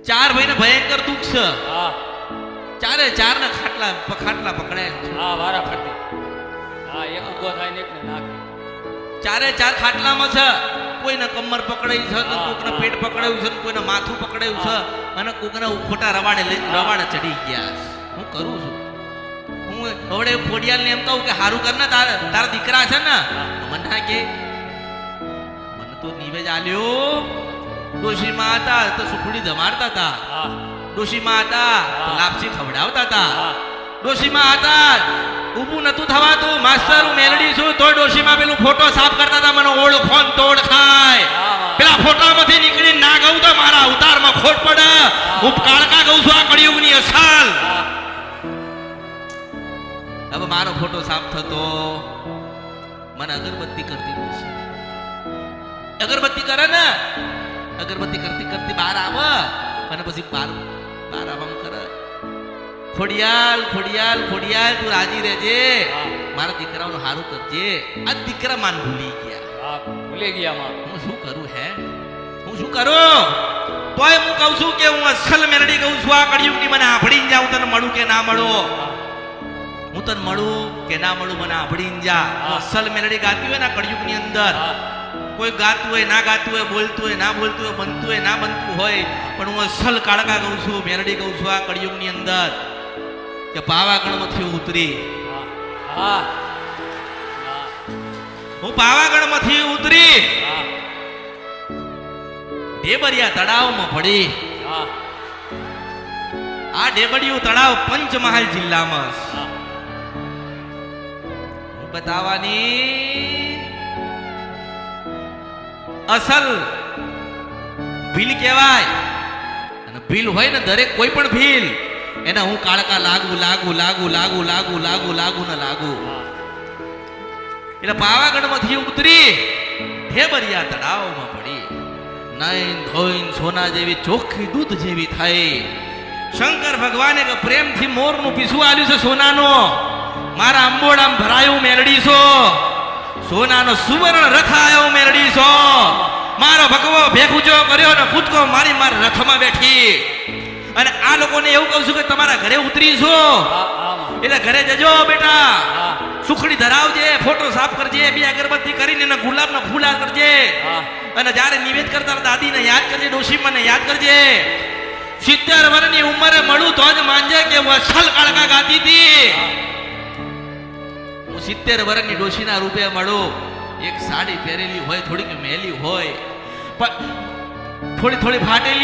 ચાર ભાઈને ભયંકર દુઃખ છે. હા ચારે ચાર ને ખાટલા પકડાય છે. હા વારા ફરતી. હા એક ઉભો થાય ને એકને નાખે. ચારે ચાર ખાટલામાં છે. કોઈને કમર પકડાઈ છે, તો હા, કોઈને હા, પેટ પકડાયું છે, કોઈને માથું પકડાયું છે, અને કોઈને ખોટા રવાડે લઈને રવાડે ચડી ગયા છે. હું કરું છું, હું હવે ખોડિયાલ ને એમ કહું કે હારું કર ને, તારા દીકરા છે ને, મને કે મને તો નિવેજ આલ્યો. ડોશીમાં હતા તો સુખડી જમાડતા હતા, હા ડોશીમાં હતા તો લાપસી ખવડાવતા હતા, હા ડોશીમાં હતા ઊભું નતું થવાતું. માસ્ટર હું મેલડી છું તોય ડોશીમાં પેલું ફોટો સાફ કરતા હતા. મને ઓળખો ને તોડ ખાય. પેલા ફોટામાંથી નીકળી ના ગયું તો મારા અવતારમાં ખોટ પડે. હું કાળકા ગઉં છું આ કળિયુગની અસલ. હવે મારો ફોટો સાફ થતો, મને અગરબત્તી કરતી પૂછી. અગરબત્તી કરે ને, અગરબત્તી કરતી કરતી બહાર આવે અને પછી બાર આમ કરે. ખોડિયાલ ખોડિયાલ ખોડિયાલ તું રાજી રહેજે, મારા દીકરાઓનું હારું કરજે. આ દીકરા માન ભૂલી ગયા. હા ભૂલી ગયા માં. હું શું કરું હે, હું શું કરું? તોય હું કહું છું કે હું અસલ મેલડી કહું છું. આ કળિયુગની મને આભળી જાઉં, તને મળું કે ના મળું, હું તને મળું કે ના મળું, મને આભળી જા. અસલ મેલડી ગાતી હોય ને કળિયુગની અંદર, કોઈ ગાતું હોય ના ગાતું હોય, બોલતું હોય ના બોલતું હોય, બનતું હોય ના બનતું હોય, પણ હું અસલ કાળકા કહું છું, મેલડી કહું છું આ કળિયુગની અંદર કે પાવાગઢમાંથી ઉતરી. હા હું પાવાગઢમાંથી ઉતરી હા ઢેબરિયા તળાવમાં પડી. હા આ ઢેબરિયું તળાવ પંચમહાલ જિલ્લામાં છે. હા હું બતાવવાની અસલ ભીલ કહેવાય. અને ભીલ હોય ને દરેક કોઈ પણ ભીલ, એને હું કાળકા લાગુ લાગુ લાગુ લાગુ લાગુ લાગુ લાગુ ને લાગુ. એટલે પાવાગઢમાંથી ઉતરી ઢેબરિયા તળાવમાં પડી. નૈન ધોઈન સોના જેવી ચોખ્ખી દૂધ જેવી થઈ. શંકર ભગવાને કે પ્રેમથી મોરનું પીસું આલ્યું છે સોનાનો. મારા અંબોડામાં ભરાયું મેલડી છો, સોનાનો સુવર્ણ રખાયો મેલડી છો. મારો ભગવો ભેખુજો કર્યો ને કૂદકો મારી મારા રથમાં બેઠી. અને આ લોકોને એવું કહું છું કે તમારા ઘરે ઉતરી છો, એટલે ઘરે જજો બેટા, સુખડી ધરાવજે, ફોટો સાફ કરજે, બે અગરબત્તી કરીને એને ગુલાબના ફૂલા કરજે. અને જ્યારે નિવેદ કરતા દાદીને યાદ કરજે, ડોશીમાને યાદ કરજે. 70 વર્ષની ઉંમરે મળું તો જ માનજે કે વસલ કાળકા ગાતી હતી. હું 70 વર્ષની ડોશીના રૂપે મળું. એક સાડી પહેરેલી હોય, થોડીક મેલી હોય, પણ થોડી ફાટેલી